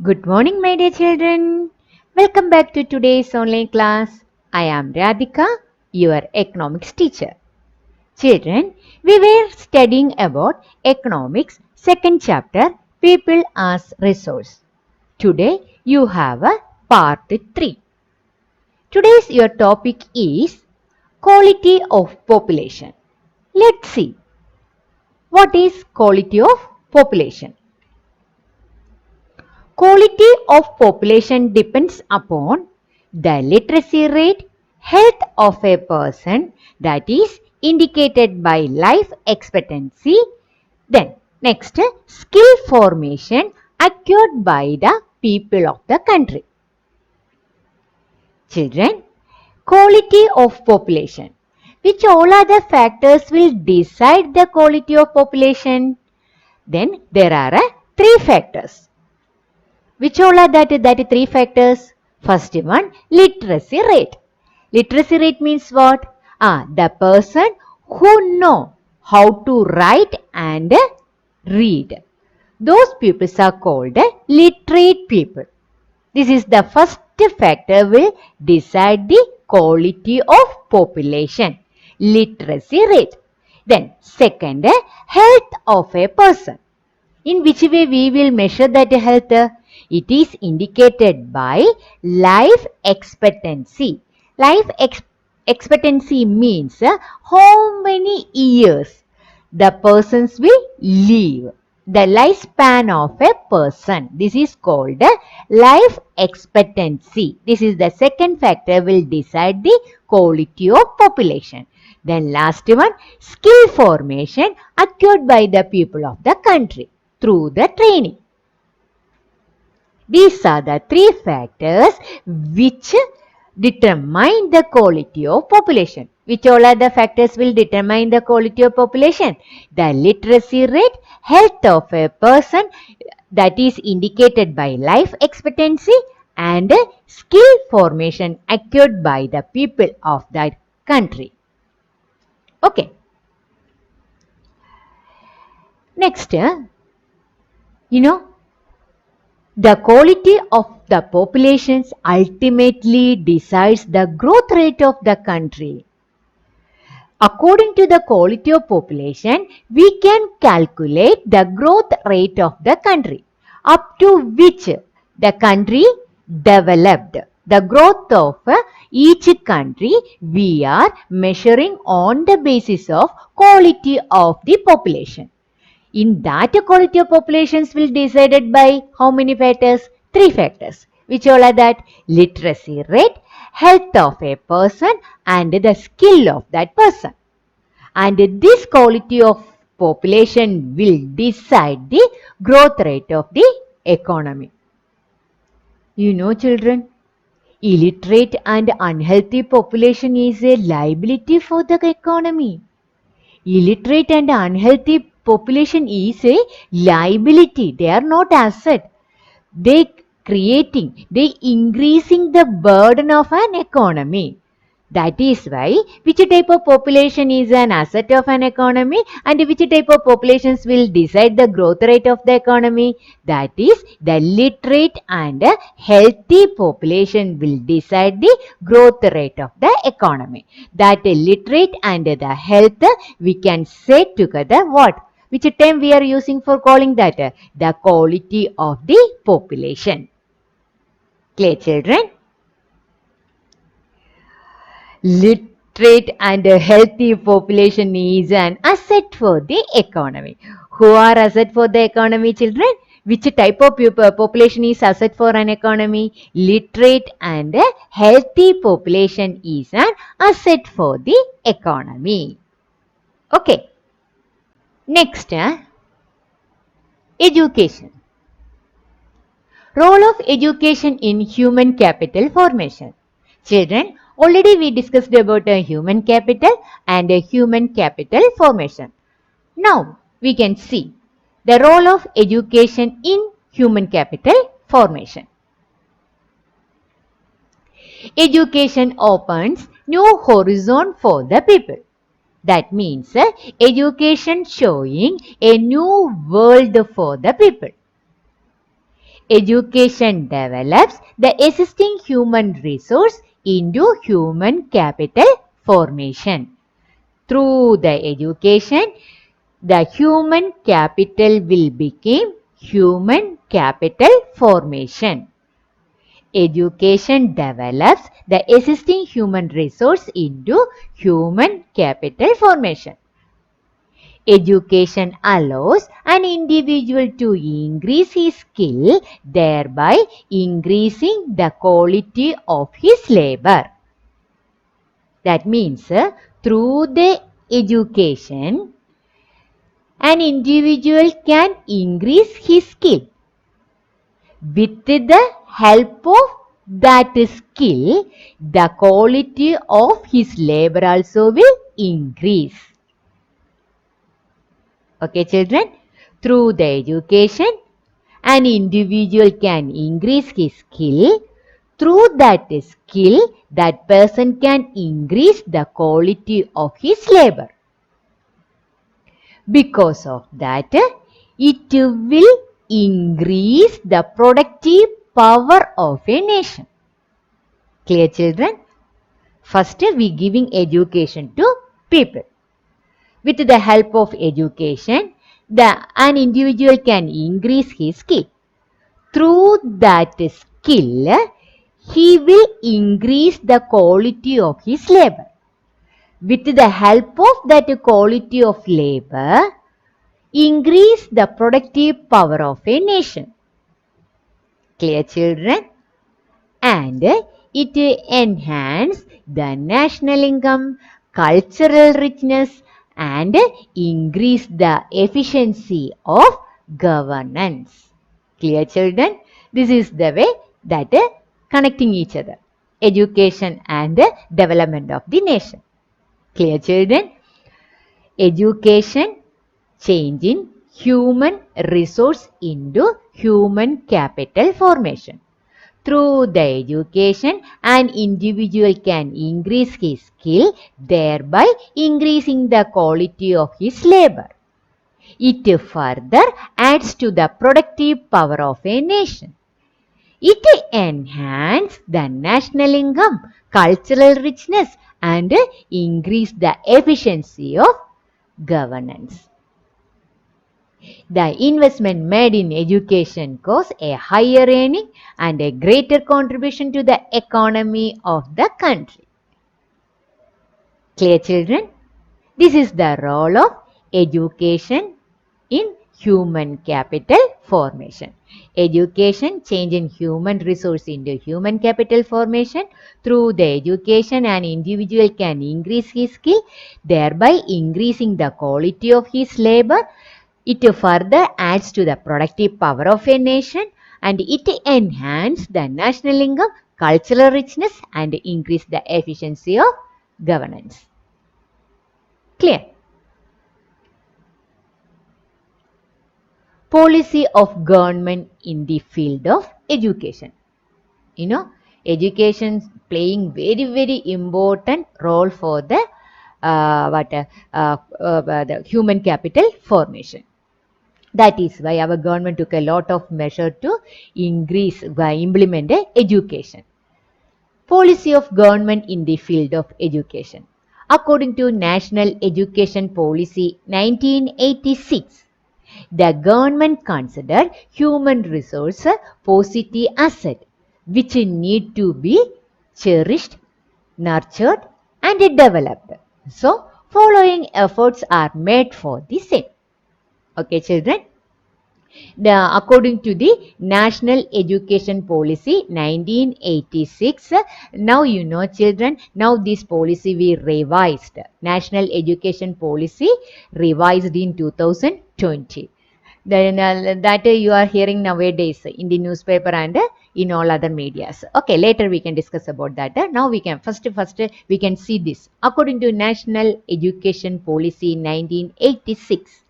Good morning, my dear children. Welcome back to today's online class. I am Radhika, your economics teacher. Children, we were studying about economics, second chapter, People as Resource. Today, you have a part 3. Today's your topic is quality of population. Let's see what is quality of population. Quality of population depends upon the literacy rate, health of a person, that is indicated by life expectancy. Then next, skill formation acquired by the people of the country. Children, quality of population. Which all other factors will decide the quality of population? Then there are three factors. Which all are that three factors? First one, literacy rate. Literacy rate means what? The person who know how to write and read. Those people are called literate people. This is the first factor will decide the quality of population. Literacy rate. Then second, health of a person. In which way we will measure that health? It is indicated by life expectancy. Expectancy means how many years the persons will live. The lifespan of a person. This is called life expectancy. This is the second factor will decide the quality of population. Then last one, skill formation acquired by the people of the country through the training. These are the three factors which determine the quality of population. Which all are the factors will determine the quality of population? The literacy rate, health of a person, that is indicated by life expectancy, and skill formation acquired by the people of that country. Okay. Next, the quality of the populations ultimately decides the growth rate of the country. According to the quality of population, we can calculate the growth rate of the country, up to which the country developed. The growth of each country we are measuring on the basis of quality of the population. In that, quality of populations will be decided by how many factors? Three factors. Which all are that? Literacy rate, health of a person, and the skill of that person. And this quality of population will decide the growth rate of the economy. You know, children, illiterate and unhealthy population is a liability for the economy. Illiterate and unhealthy population is a liability. They are not asset. They increasing the burden of an economy. That is why which type of population is an asset of an economy and which type of populations will decide the growth rate of the economy. That is the literate and healthy population will decide the growth rate of the economy. That literate and the health we can say together what? Which term we are using for calling that? The quality of the population. Clear, children? Literate and a healthy population is an asset for the economy. Who are asset for the economy, children? Which type of population is asset for an economy? Literate and a healthy population is an asset for the economy. Okay. Next, education. Role of education in human capital formation. Children, already we discussed about a human capital and a human capital formation. Now we can see the role of education in human capital formation. Education opens new horizon for the people. That means education showing a new world for the people. Education develops the existing human resource into human capital formation. Through the education, the human capital will become human capital formation. Education develops the existing human resource into human capital formation. Education allows an individual to increase his skill, thereby increasing the quality of his labor. That means through the education, an individual can increase his skill. With the help of that skill, the quality of his labor also will increase. Okay, children? Through the education, an individual can increase his skill. Through that skill, that person can increase the quality of his labor. Because of that, it will increase the productive power of a nation. Clear, children? First, we giving education to people. With the help of education, an individual can increase his skill. Through that skill, he will increase the quality of his labor. With the help of that quality of labor, increase the productive power of a nation. Clear, children? And it enhance the national income, cultural richness, and increase the efficiency of governance. Clear, children? This is the way that connecting each other, education and development of the nation. Clear, children? Education changing human resource into human capital formation. Through the education, an individual can increase his skill, thereby increasing the quality of his labor. It further adds to the productive power of a nation. It enhances the national income, cultural richness, and increase the efficiency of governance. The investment made in education cause a higher earning and a greater contribution to the economy of the country. Clear, children? This is the role of education in human capital formation. Education changing human resource into human capital formation. Through the education, an individual can increase his skill, thereby increasing the quality of his labor. It further adds to the productive power of a nation, and it enhances the national income, cultural richness, and increase the efficiency of governance. Clear? Policy of government in the field of education. Education playing very important role for the the human capital formation. That is why our government took a lot of measure to implement education. Policy of government in the field of education. According to National Education Policy 1986, the government considered human resource a positive asset which need to be cherished, nurtured, and developed. So, following efforts are made for the same. Okay, children? According to the National Education Policy 1986, now children, now this policy we revised. National Education Policy revised in 2020. Then that you are hearing nowadays in the newspaper and in all other medias. Okay, later we can discuss about that. Now we can first we can see this. According to National Education Policy 1986,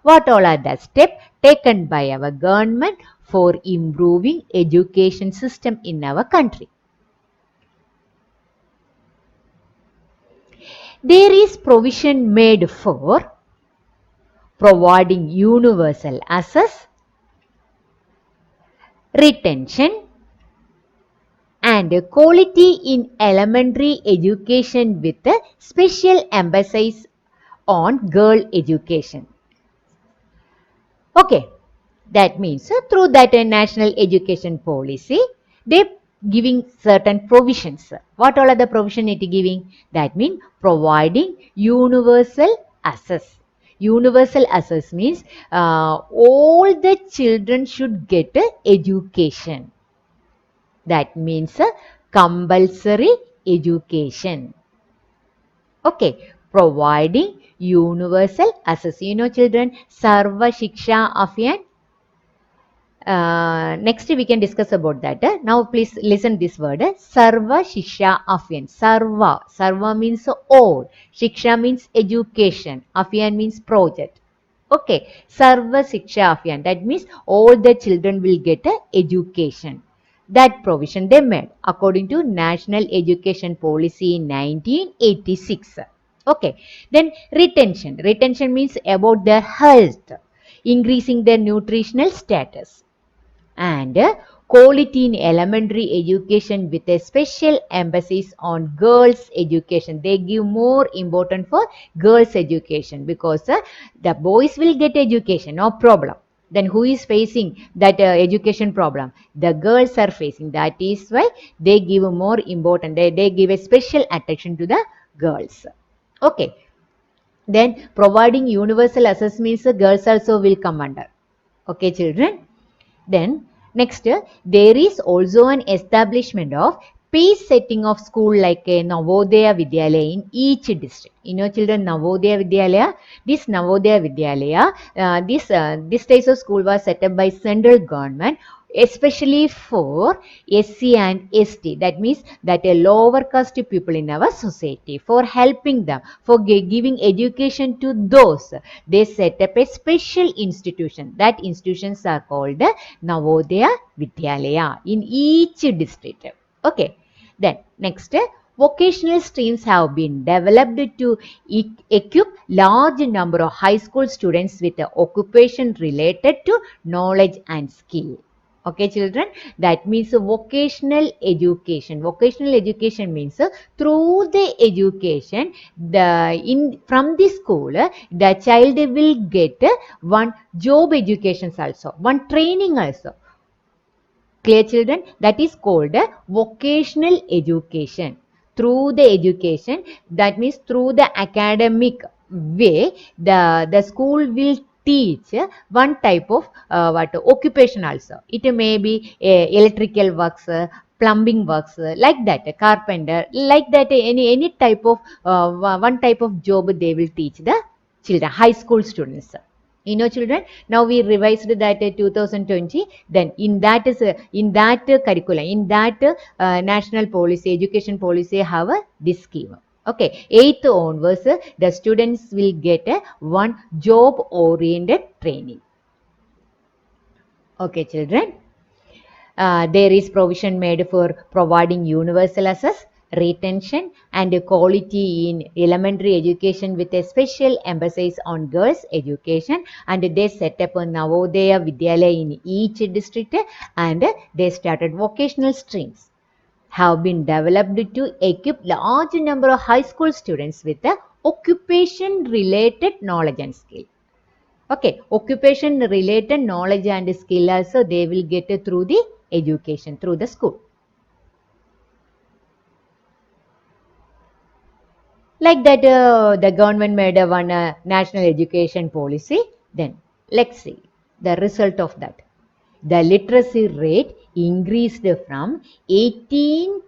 what all are the steps taken by our government for improving education system in our country? There is provision made for providing universal access, retention, and quality in elementary education with a special emphasis on girl education. Okay, that means through that national education policy, they giving certain provisions. What all are the provision it giving? That means providing universal access. Universal access means all the children should get education. That means compulsory education. Okay, providing universal access. You know, children, Sarva Shiksha Abhiyan. Next we can discuss about that. Now please listen this word. Sarva Shiksha Abhiyan. Sarva. Sarva means all. Shiksha means education. Abhiyan means project. Okay. Sarva Shiksha Abhiyan. That means all the children will get education. That provision they made according to National Education Policy in 1986. Okay. Then retention. Retention means about their health, increasing their nutritional status, and quality in elementary education with a special emphasis on girls education. They give more important for girls education because the boys will get education, no problem. Then who is facing that education problem? The girls are facing. That is why they give more important, they give a special attention to the girls. Okay, then providing universal access means the girls also will come under. Okay, children. Then next, there is also an establishment of pace setting of school like a Navodaya Vidyalaya in each district. You know, children, Navodaya Vidyalaya. This Navodaya Vidyalaya, this type of school was set up by central government, especially for SC and ST. That means that a lower caste people in our society, for helping them, for giving education to those, they set up a special institution. That institutions are called Navodaya Vidyalaya in each district. Okay. Then next, vocational streams have been developed to equip large number of high school students with occupation related to knowledge and skill. Okay, children, that means vocational education. Vocational education means through the education, from the school, the child will get one job education also, one training also. Clear, children? That is called vocational education. Through the education, that means through the academic way, the school will teach one type of what occupation also. It may be electrical works, plumbing works, like that, a carpenter, like that, any type of one type of job they will teach the children, high school students. You know, children, now we revised that 2020. Then in that curriculum, in that national policy, education policy, have this scheme. Okay, 8th onwards, the students will get one job oriented training. Okay, children. There is provision made for providing universal access, retention, and quality in elementary education with a special emphasis on girls' education. And they set up a Navodaya Vidyalaya in each district, and they started vocational streams have been developed to equip large number of high school students with occupation related knowledge and skill. Okay, occupation related knowledge and skill also they will get through the education, through the school. Like that, the government made one national education policy. Then let's see the result of that. The literacy rate increased from 18%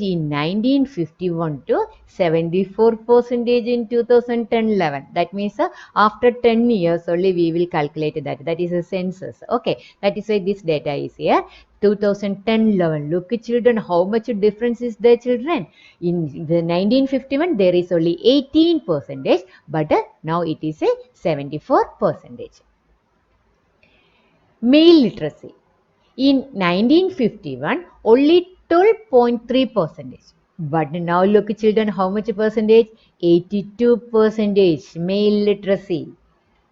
in 1951 to 74% in 2010-11. That means after 10 years only we will calculate that. That is a census. Okay, that is why this data is here. 2010-11. Look, children, how much difference is there, children? In the 1951, there is only 18%, but now it is a 74%. Male literacy. In 1951, only 12.3%. But now look, children, how much percentage? 82% male literacy.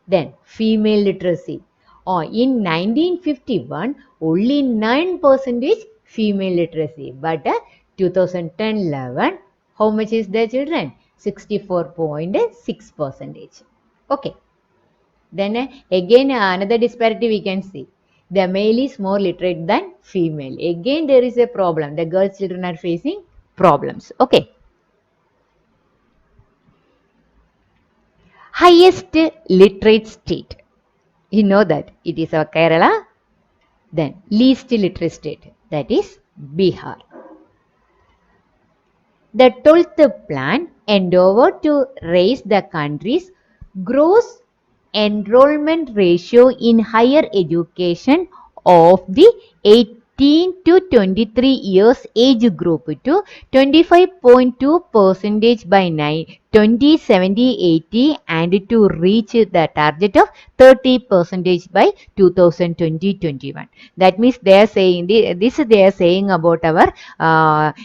Then female literacy. In 1951, only 9% female literacy, but 2010-11, how much is the children? 64.6%. Okay. Then again another disparity we can see. The male is more literate than female. Again there is a problem. The girls children are facing problems. Okay. Highest literate state. You know that it is our Kerala. Then least literate state, that is Bihar. The 12th plan endeavored to raise the country's gross enrollment ratio in higher education of the 18 to 23 years age group to 25.2% by 2070-80 and to reach the target of 30% by 2020-21. That means they are saying this they are saying about our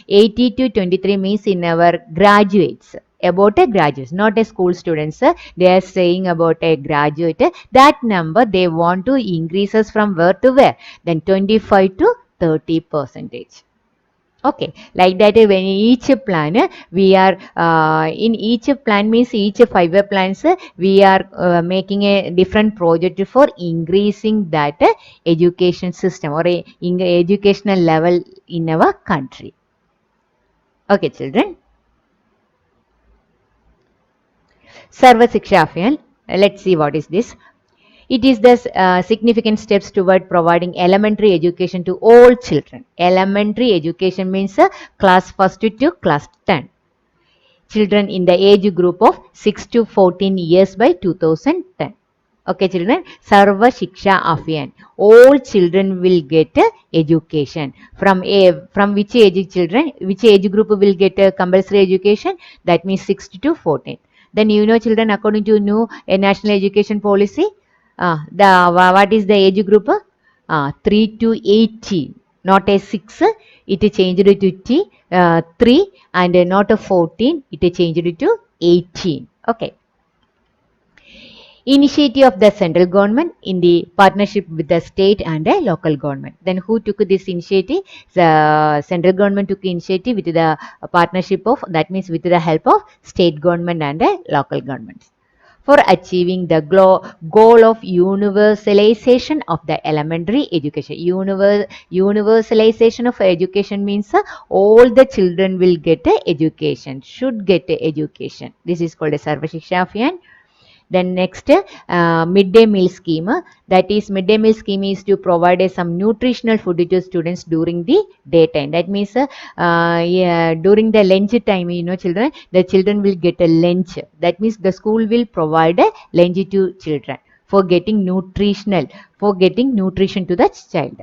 80 to 23 means in our graduates, about a graduate, not a school students. They are saying about a graduate. That number they want to increase us from where to where? Then 25 to 30%. Okay, like that when each plan we are in each plan means each 5-year plans we are making a different project for increasing that education system or a educational level in our country. Okay, children. Sarva Shiksha Abhiyan. Let's see what is this. It is the significant steps toward providing elementary education to all children. Elementary education means class 1st to class 10. Children in the age group of 6 to 14 years by 2010. Okay, children, Sarva Shiksha Abhiyan. All children will get education. From which age children? Which age group will get compulsory education? That means 6 to 14. Then you know, children, according to new national education policy, what is the age group? 3 to 18, not a 6. It changed to 3 and not a 14. It changed to 18. Okay. Initiative of the central government in the partnership with the state and the local government. Then who took this initiative? The central government took initiative with the partnership of, that means with the help of state government and the local governments, for achieving the goal of universalization of the elementary education. Universalization of education means all the children will get education, should get education. This is called a Sarva Shiksha Abhiyan. Then next, midday meal scheme. That is, midday meal scheme is to provide some nutritional food to students during the daytime. That means during the lunch time, you know, children, the children will get a lunch. That means the school will provide a lunch to children for getting nutrition to the child.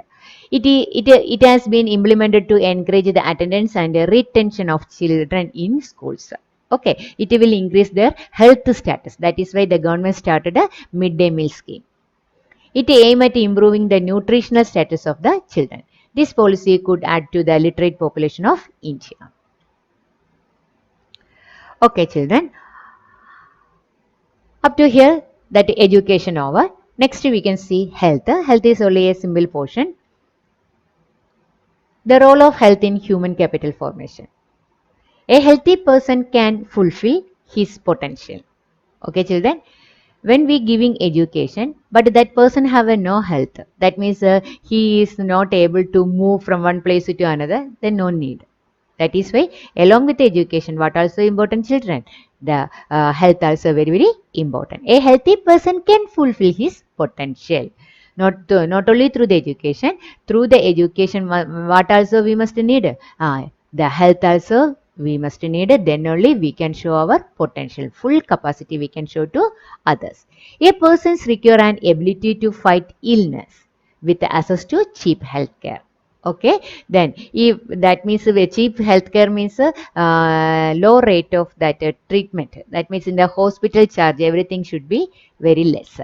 It has been implemented to encourage the attendance and retention of children in schools. Okay, it will increase their health status. That is why the government started a midday meal scheme. It aims at improving the nutritional status of the children. This policy could add to the literate population of India. Okay, children. Up to here, that education over. Next, we can see health. Health is only a simple portion. The role of health in human capital formation. A healthy person can fulfill his potential. Okay, children. When we giving education, but that person have a no health, that means he is not able to move from one place to another, then no need. That is why along with education, what also important, children? The health also very important. A healthy person can fulfill his potential. Not only through the education, what also we must need? The health also we must need it, then only we can show our potential, full capacity we can show to others. A person's require an ability to fight illness with access to cheap healthcare. Okay, then if that means cheap healthcare means low rate of that treatment. That means in the hospital charge everything should be very less.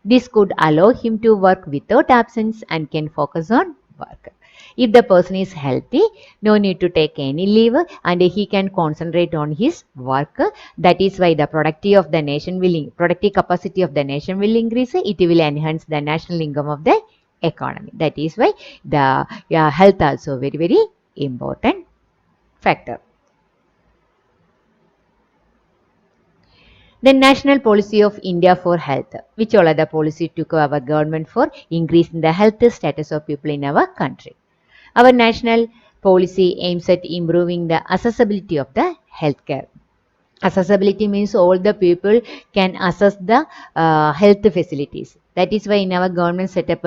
This could allow him to work without absence and can focus on work. If the person is healthy, no need to take any leave and he can concentrate on his work. That is why the productive capacity of the nation will increase. It will enhance the national income of the economy. That is why the health also very, very important factor. The national policy of India for health. Which all other policy took our government for increasing the health status of people in our country? Our national policy aims at improving the accessibility of the healthcare. Accessibility means all the people can access the health facilities. That is why in our government set up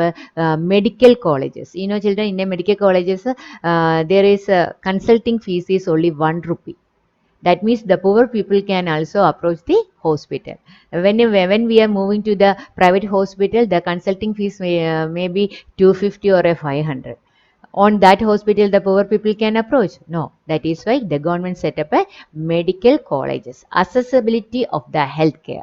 medical colleges. You know, children, in the medical colleges, there is consulting fees is only 1 rupee. That means the poor people can also approach the hospital. When we are moving to the private hospital, the consulting fees may be 250 or a 500. On that hospital, the poor people can approach. No, that is why the government set up a medical colleges. Accessibility of the healthcare.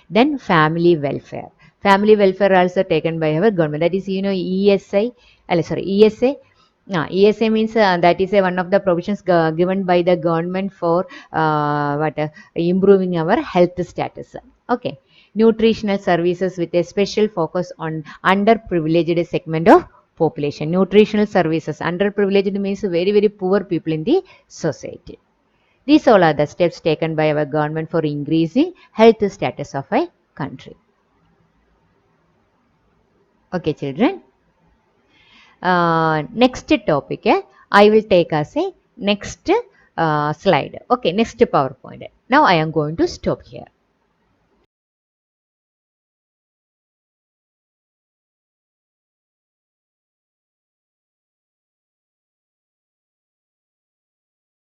Then family welfare. Family welfare also taken by our government. That is, you know, ESA. ESA means that is one of the provisions given by the government for improving our health status. Okay. Nutritional services with a special focus on underprivileged segment of population. Nutritional services. Underprivileged means very, very poor people in the society. These all are the steps taken by our government for increasing health status of a country. Okay, children. Next topic I will take as a next slide. Okay, next PowerPoint. Now I am going to stop here.